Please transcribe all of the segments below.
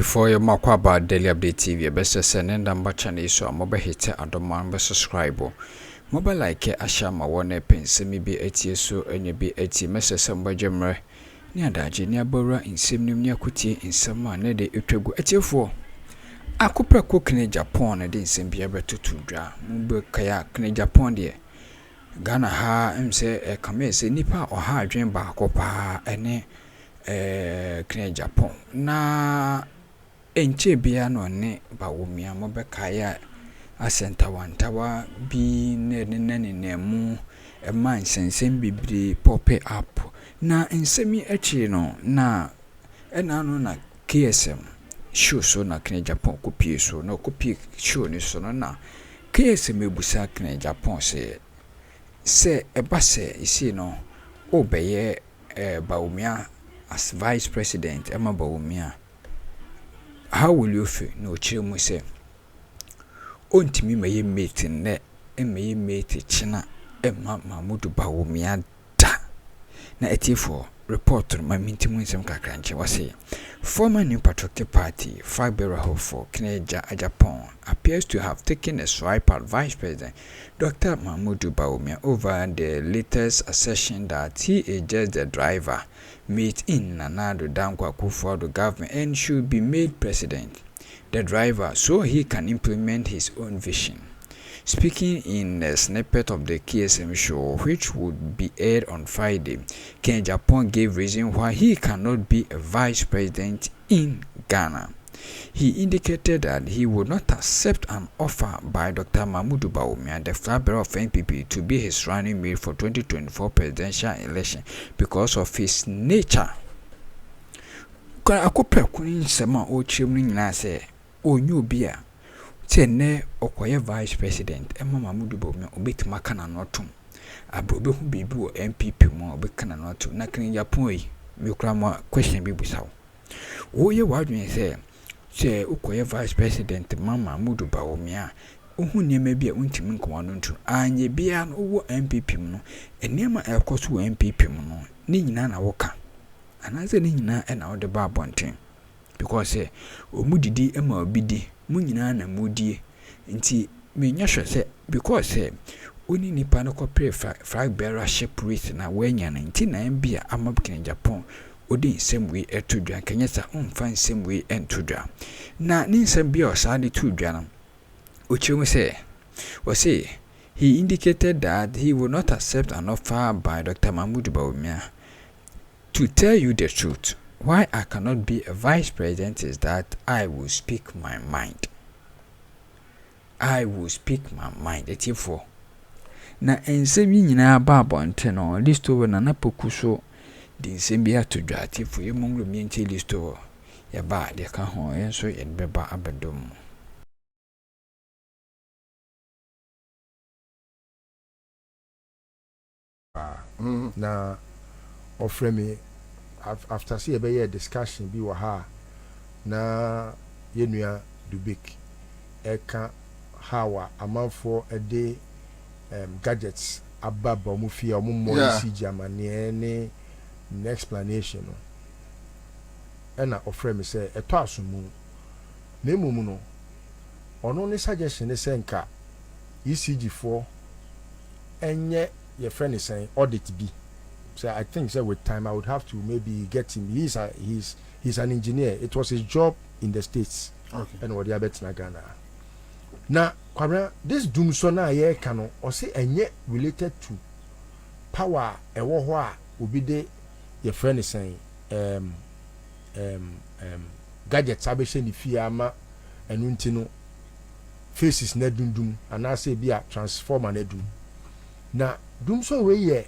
for your Makwaba Daily Update TV, best send and channel so mobile hit adoman be subscribe. Mobile like ashama one pen semi be 80 so and you be 80 message some bajemre. Near daji near bora in simnum near kuti in summer ne de utwego 84. Akupra cook Japan and din sembia beto to dra. Mube kaya kne Japan de. Ghana ha say a kamese nipa or ha dream ba kopa ene kne Japan na enche bia no ne Bawumia mobekaya asenta wantawa bi ne mu man sensem bibiri pope up na ensemi achi no na ena no na KSM show so na kne Japan kopie so na kopie show ni so no na KSM ebusa kne Japan se ebase isi no obeye Bawumia as vice president Emma Bawumia. How will you feel? No chill say ontimi maye mate ne emaye mate china Emma Mamudu Bawumia da na etifo report my mintimu nsem kakranche wase former New Patriotic Party flag bearer for Agyapong appears to have taken a swipe at Vice President Dr. Mamudu Bawumia over the latest assertion that he is just the driver made in Nanado Dankwa Kufuor government and should be made president, the driver, so he can implement his own vision. Speaking in a snippet of the KSM show, which would be aired on Friday, Ken Japan gave reason why he cannot be a vice president in Ghana. He indicated that he would not accept an offer by Dr. Mamudu Bawumia, the flag bearer of NPP, to be his running mate for 2024 presidential election because of his nature. Akopra kuni sema o chimni nyina se onyu bia tene okoye vice president Emma Mamudu Bawumia obetima kana notum abrobe hu bibi wo NPP mo obekana notum na kini Japan yi mekura mo question bi busawo wo ye wadwen se ukoye vice president Mama Mamudu Bawumia ohu niema bia untimi nkowa no ntu anye bia no wo NPP no eniema ekoso wo NPP no ni nyina na woka anaze ni nyina na wo de ba bonten because omudidi ema obidi mu nyina na mudie nti menya hwe se because oni nipa no kopre flag bearership race na wanya na nti na bia amabkene Japan odi nsem we etudwa kanyesa umfa nsem we entudwa na ni nsem bia osade tudwa na ochimu se wase he indicated that he would not accept an offer by Dr. Mamudu Bawumia. To tell you the truth, why I cannot be a vice president is that I will speak my mind. I will speak my mind. Etifo. Na ensemi nyina ba bonte no listo na napoku so di nsemi atodwa atifo yemongro mienti listo ya ba de ka ho enso ye beba abedom. Na offer me after see a discussion bi wa ha na yenua dubik eka hawa amanfo ede gadgets ababa omu fie omu moisi jamane ne explanation no ena offer me say eto asomu na emumu no ono ne suggestion ne say nka ECG4 enye your friend is saying audit B. So I think so with time I would have to maybe get him. He's an engineer. It was his job in the States. Okay. And what diabetes na Ghana. Now, this doomsona ye cano or say enye related to power and what will be the your friend is saying gadgets abeshe ni fiama and untino faces na dundum and I say be a transformer na dum. Na doomso we ye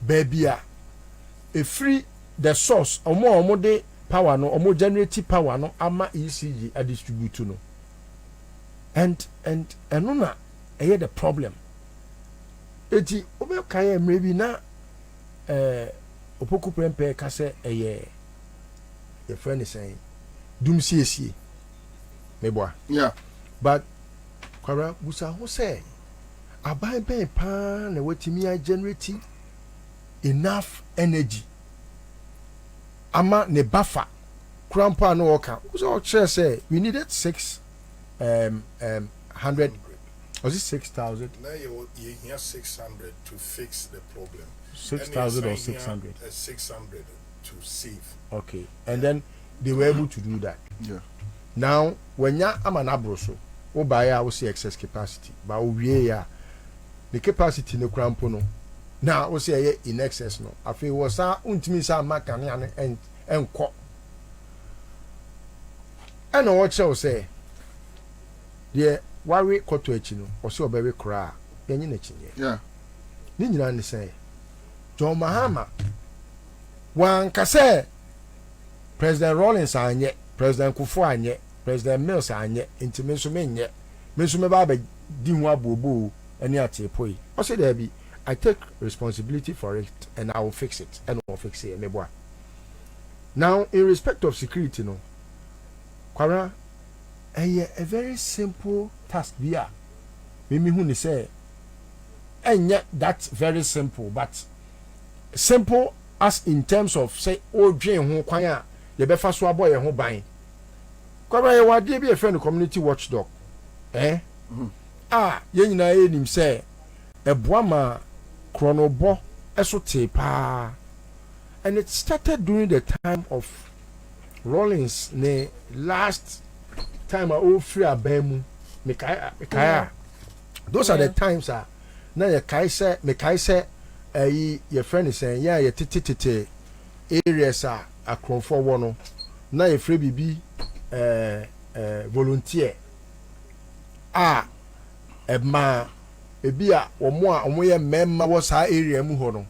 baby a free the source omo de power no omo generative power no ama ECG a distribute no and no na the problem eti obe kaye maybe na opoku prempe ka se your friend is saying doom sie meboa yeah but kwara busa ho say aban pen pa na wetimi generate enough energy ama ne buffer grandpa no worker. So say we needed 600. Was it 6,000? Now you have 600 to fix the problem. 6,000 or 600? 600 to save. Okay, and then they were able to do that. Yeah. Now when ya am an abroso, o buy I will see excess capacity, but we the capacity no crampo no. Now we say in excess no. I feel was untimi sa makani and co. And what shall say? Yeah, worry koto echino, or so very cry, yenny nechin. Yeah. Ninja say, John Mahama. One kase President Rawlings anye, President Kufu anye, President Mills anye, inti mensumenye, mensumeba di ho abobo ani atepoi. O say there be, I take responsibility for it and I will fix it and I will fix it meboa. Now in respect of security no, kwara a very simple task bia. Mimi hu ni say enye that very simple but simple as in terms of say odwen ho kwan a ye be fa so aboy ho ban kwaba ye wade bi e friend community watchdog ye nyina enim say eboa ma kronobo eso te pa, and it started during the time of Rawlings ne last time all free abemu mekaya those are the times na ye kai say your friend is saying, yeah, tete areas are Akroma wo no na your free bibi volunteer ebma ebia omo ye memma wo sa area mu ho no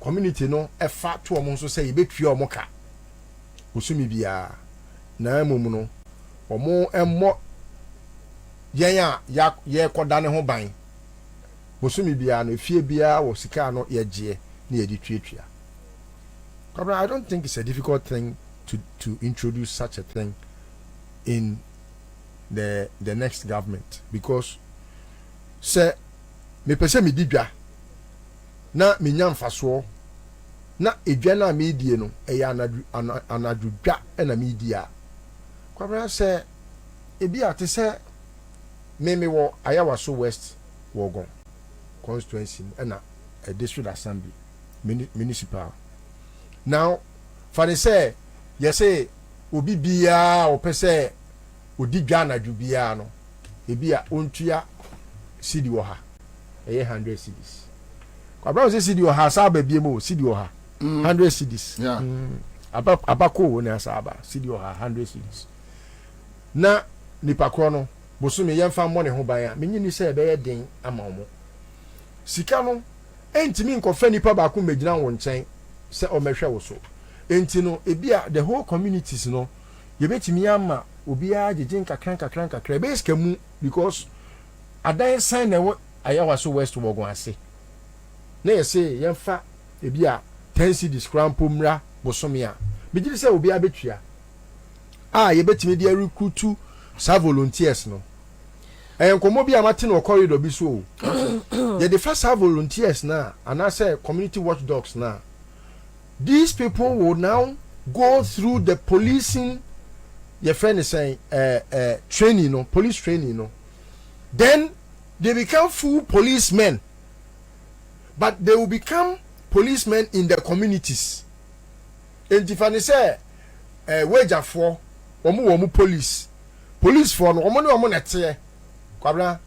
community no efa to omo so say yebetue omo ka osumi bia na emum no omo emmo yen ye koda ne ho ban bosumi bia no fie bia wo sika no yeje na yedi tuatua. I don't think it's a difficult thing to introduce such a thing in the next government, because say me pese me didwa na me nya mfaso na edwa na me die no e ya anadudwa na me die a kwabra say ebi ate say me wo Ayawaso West wogon constituency and a district assembly municipal. Now for the say yes say obi bia o pese odi dwa na dubia no ebia ontua cedi wo ha 100 cedis kwabra say cedi wo ha sa ba bia mo cedi wo ha 100 cedis yeah abako na sa ba cedi wo ha 100 cedis na nipa kro no bosumi yemfa mo ne ho ban a menyi ni say be ye den ama mo sika no entimi nkofa nipa ba ko megina wo nchen se o mehwe wo so enti no ebia the whole communities no yebetimi ama obi a jejin kakran be ska mu, because adan sign na Ayawaso West wogon ase na yese yemfa ebia 10 cedis crampo mra bosome a megiri se obi a betua yebetimi dia recruit sa volunteers no enkomo bi amate no corridor bi so ye the first volunteers na and I say community watchdogs na, these people will now go through the policing your friend is saying training no, police training no, then they become full policemen, but they will become policemen in the communities. And if I say wager for omu police for no omo nete kwabra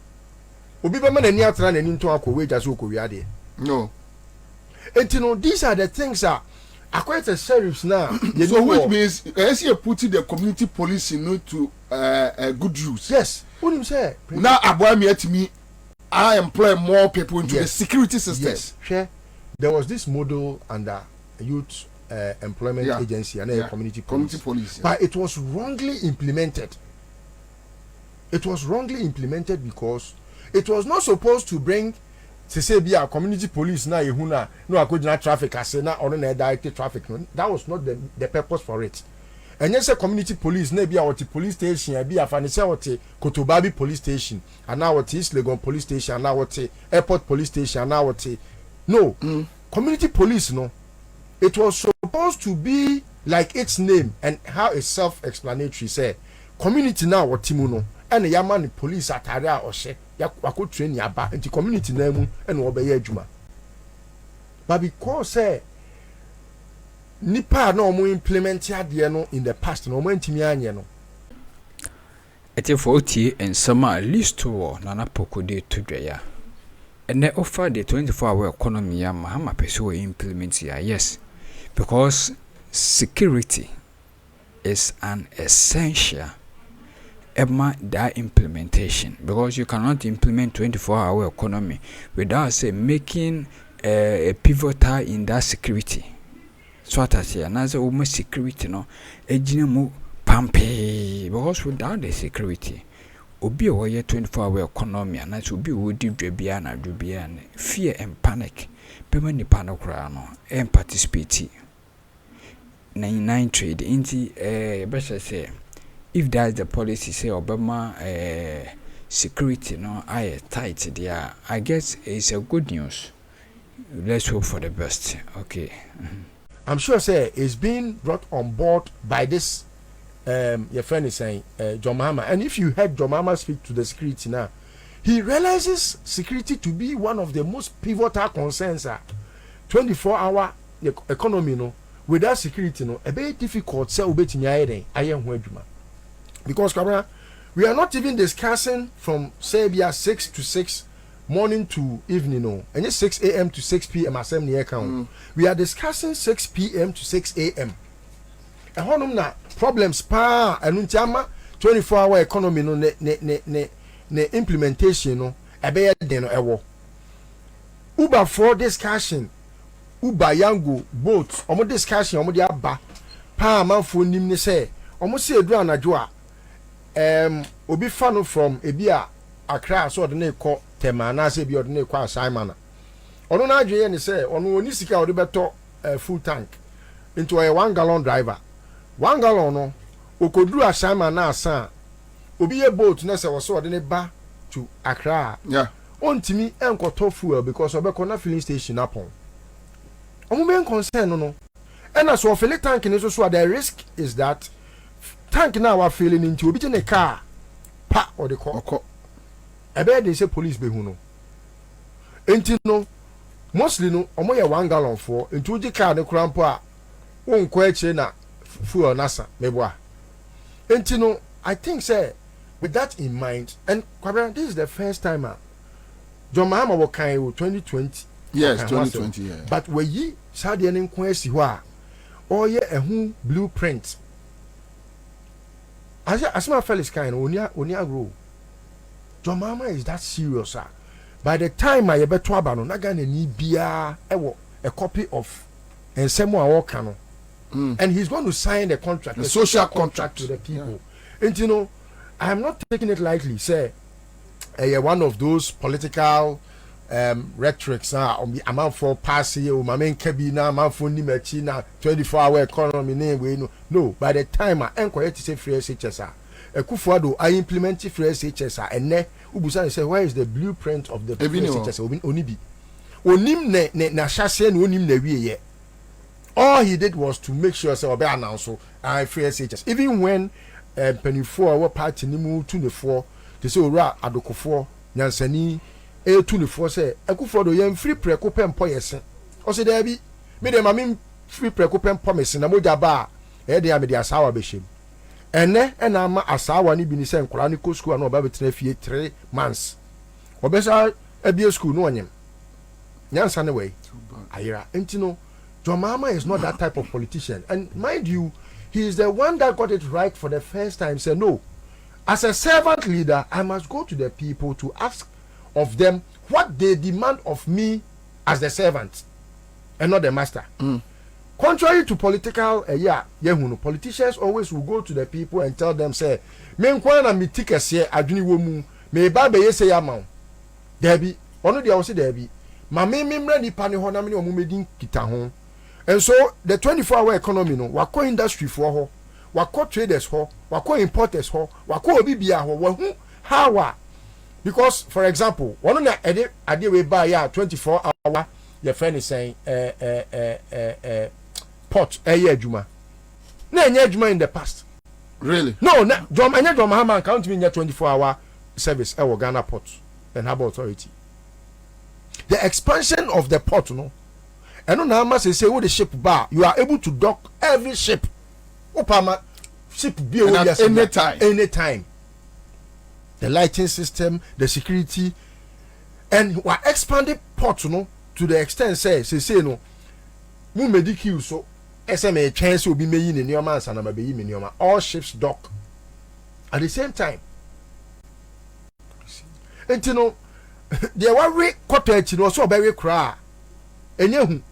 obi be ma nani atra nani nto akọ wager so ko wiade no. And you know, these are the things that according to sheriffs now. So which means as you put the community police into good use. Yes. What do you say? Now Bawumia to me, I employ more people into the security system. Yes. Sure. There was this model under youth employment agency and community police. But it was wrongly implemented. It was wrongly implemented because it was not supposed to bring say be a community police na ehuna no akojina traffic ase na or na direct traffic no. That was not the purpose for it. And yes, community police na be a what police station be a fanise what Kotobabi police station and now what East Legon police station and now what airport police station and now what no community police no. It was supposed to be like its name and how it's self-explanatory. Say community now what timuno and the yaman police atare or she wako train yaba into community name and obey juma. But because say nipa no mo implement ya no in the past no mo ntimi anye no. Ete 40 and summer at least to nana poko de to drea. And they offer the 24-hour economy ya mahama peso implement ya, yes. Because security is an essential Emma that implementation, because you cannot implement 24-hour economy without say making a pivotal in that security. So that say another almost security no ejinemu pampe, because without the security obi o ye 24-hour economy and that will be wodi dwabia na dwabia fear and panic pema ni panokra no and participate 99 trade inti better say if that's the policy say Obama security no I tight there, I guess it's a good news. Let's hope for the best. Okay. I'm sure say it's being brought on board by this your friend is saying John Mahama, and if you heard John Mahama speak to the security now, he realizes security to be one of the most pivotal concerns. 24-hour economy no without security no a very difficult say obetimi aye ho adwuma. Because we are not even discussing from say 6 to 6 morning to evening no, and 6 a.m. to 6 p.m. assembly account. We are discussing 6 p.m. to 6 a.m. And honum na problems pa anuntiama 24-hour economy no ne implementation no ebe den no ewo. Uber for discussion, Uber Yango boat omo discussion omo de aba pa amanfo nim ne say omo se edu anajo a obi fa no from ebia Accra so de na ekọ tema na se bi de na ekọ assignment ono na adweye ne say ono oni sika o de beto full tank into a 1 gallon driver 1 gallon no okoduru assignment na asa obi ye boat na se wo so de ne ba to Accra yeah ontimi enkoto fuel because obekọ na filling station upon omo men concern no and as of fill tank ni so the risk is that tank now wa filling into obi je car pa or the call ebe dey say police be hu no enti no mostly no omo ye 1 gallon for into oji car ne krampo a wonko eche na fuel nasa meboa enti no I think say with that in mind, and this is the first time John Mahama was kind of 2020. Yes, 2020. Yeah. But where ye Saudi and Kwesi wa, or ye a who blueprint. As my fellows kind onia grow. John Mahama is that serious, sir. By the time I ever to abano, nagane ni bia a copy of and someone walk cano. And he's going to sign the contract, the social contract to the people. Yeah. And you know, I am not taking it lightly. Say, one of those political rhetorics on the amount for passing or my main cabina, amount for Nimachina, 24-hour economy name. No, by the time I enquire to say free SHSR, a Kufuado, I implemented free SHSR, and ne Ubusan say, where is the blueprint of the free SHSR? Onibi. Onim ne shase no onim ne wie. All he did was to make sure say obe announce I free SHS. Even when Pendream our party ni mu 24 they say ora adokofo nyansani 24 say ekufo do yem free preko pempo yesen o say there be me dem am free preko pempo mesen na moja ba e dey am dey asawa be shem ene na ama asawa ni bi ni say nkora ni ko school na oba betena fie 3 months obesa abie school no onyem nyansa ne way ayira entino John Mahama is not that type of politician, and mind you, he is the one that got it right for the first time. Said no, as a servant leader, I must go to the people to ask of them what they demand of me as the servant, and not the master. Contrary to political, politicians always will go to the people and tell them, say, "Me nkwana mi tikese adwini womu, me ba be yese yamau." Debi, ono dia wose debi. Ma me mre nipa ne ho na me omu medin kita ho. And so the 24-hour economy no wako industry for ho, wako traders ho, wako importers ho, wako obi bia ho, wahu how because for example, one na ade we buy ya 24-hour your friend is saying pot adwuma. na enye adwuma in the past. Really? No, na John Mahama count me in 24-hour service at Ghana Port and Harbour Authority. The expansion of the port, no. And now must say what the ship bar, you are able to dock every ship. Opama ship be anytime. The lighting system, the security, and we are expanding port, no, to the extent say no. Mu mediki so SMA chance will be made in your man and be in your man. All ships dock at the same time. And you know, there were cottage, you know, so very cry. And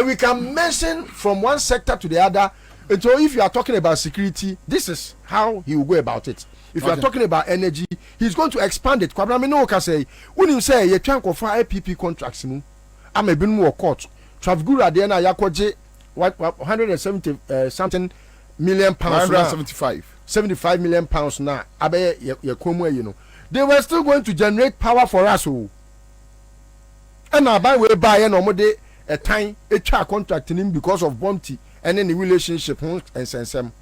we can mention from one sector to the other. And so if you are talking about security, this is how he will go about it. If you are talking about energy, he's going to expand it. Kwabramino can say, when you say you can't offer NPP contracts, I'm a bit more court. Travgura Diana Yakoje, what 170 something million pounds. 75 million pounds now. Abe Yakomwe, you know. They were still going to generate power for us. And now by way by a time a child contracting him because of bounty and any relationship and sense and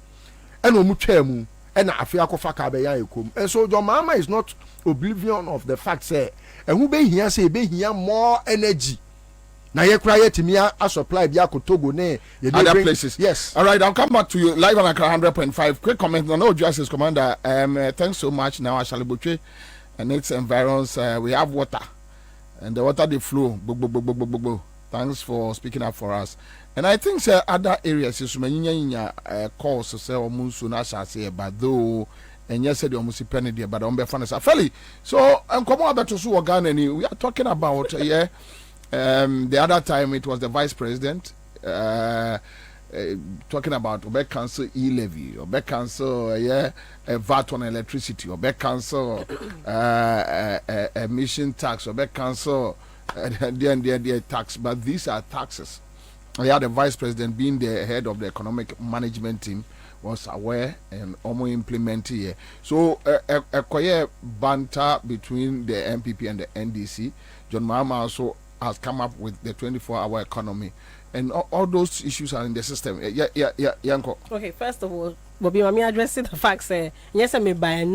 muchemu and and so your mama is not oblivion of the fact say and who be here say be here more energy. Now you cry to me a supply biako Togo ne other places. Yes. All right, I'll come back to you live on Accra 100.5. Quick comment on Justice Commander. Thanks so much. Now I shall be and its environs. We have water and the water they flow. Thanks for speaking up for us. And I think other areas is calls to say almost soon as I say but though and yes said almost penny there but on be fun fairly. So I'm coming back to Ghana and we are talking about the other time it was the vice president talking about Obek cancel e-levy, Obek cancel VAT on electricity, Obek cancel emission tax, Obek cancel the tax, but these are taxes. The vice president being the head of the economic management team was aware and almost implemented here. So a quiet banter between the NPP and the NDC. John Mahama also has come up with the 24-hour economy, and all those issues are in the system. Yanko. Okay, first of all, Bobby, I'm addressing the fact say yes, I may buy a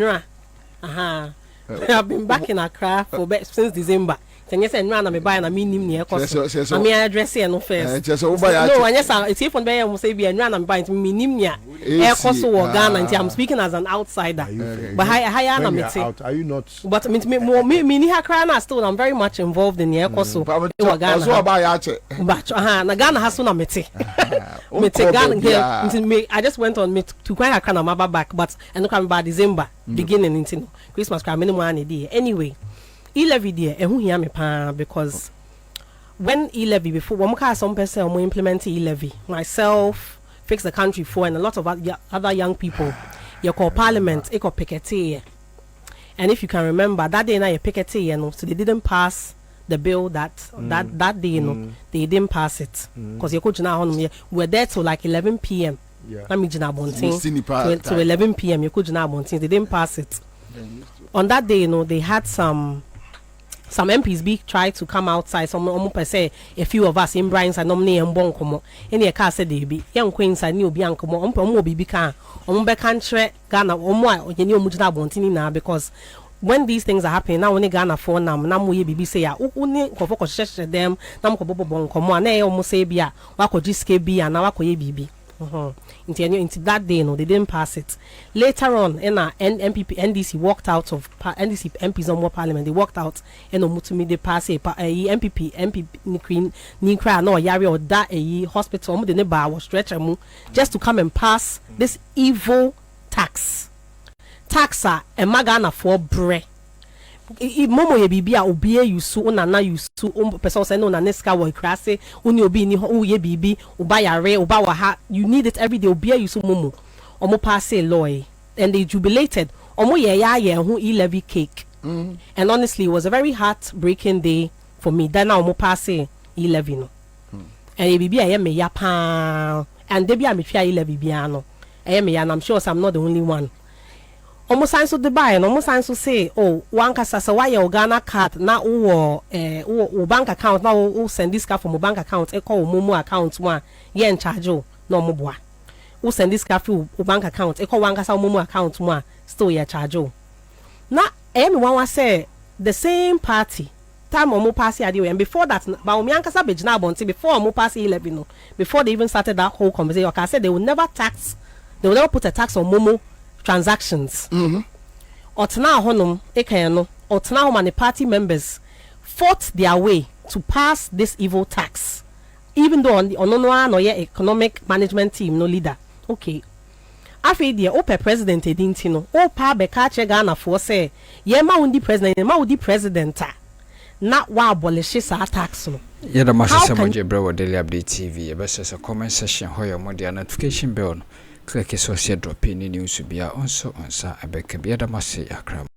I've been back in Accra since December. Yes, and run. I buy and I mean him near cost. I mean, address here no first. No, and yes, it's if on Bay say be and run and buy to me near air cost or Ghana. And I'm speaking as an outsider. But I am are you not? But me Accra still I'm very much involved in the air cost or Ghana. But Ghana has soon mete. I just went on me to quite Accra my back, but and come by December beginning into Christmas cry minimum anyway. E-levy there, and who hear me because when e-levy before one car some person will implement e-levy, myself, Fix the Country for and a lot of other young people, you call Parliament, you call Piketty, and if you can remember that day now you Piketty, you know, so they didn't pass the bill that day, you know, they didn't pass it because you could now we were there till like 11 p.m. Let me to 11 p.m. You could now they didn't pass it. On that day, you know, they had some MPs be tried to come outside. Some per se a few of us in Brian's and nominee and bonkomo. Any a car said they be young queens I knew Biancomo, Mobi can, country Ghana or more you knew Mujna Bontini now because when these things are happening now only Ghana for nam we be say only for them, Nam Kobo Boncomo, and they almost say Bia, Wako Jiske be and Nawako Bibi. Into that day, no, they didn't pass it. Later on, NPP, NDC walked out of NDC MPs on more parliament. They walked out and Mutumi they pass a MPP Nikra no Yari or that a hospital the neighbor was stretcher just to come and pass this evil taxa and Magana for bre. Momo ye bibia obie yusu onana yusu person say no na neska wo krase oni obi ni ho ye bibi oba yare oba wa ha you need it every day obie yusu momo omo pass a law and they jubilated omo ye ho e-levy cake and honestly it was a very heartbreaking day for me then omo pass e-levy no and ye bibia ye me ya pa and they bia me twa e-levy bia no me ya and I'm sure I'm not the only one. Almost signs to the buy and almost signs to say, oh, one casa why your Ghana card now or bank account now send this card from a bank account, echo Momo account one, yen charge no more. who send this cafe o bank account e call one kasa momo account mo a still ya charge o na everyone was say the same party time omo pass ade and before that Bawumia kasa begina abonti before omo pass 11 no before they even started that whole conversation okay said they will never put a tax on momo transactions otna honum eken no otna home and the party members fought their way to pass this evil tax even though on no economic management team no leader okay afi dia o president edinti no o pa be ka che Ghana for say ye ma undi president na wa abolish sa tax no yeda masese moje brewo daily update tv e be se comment section hoyo mo dia notification bell no click so share drop in news bia onso onsa abeka bia da mase Akroma.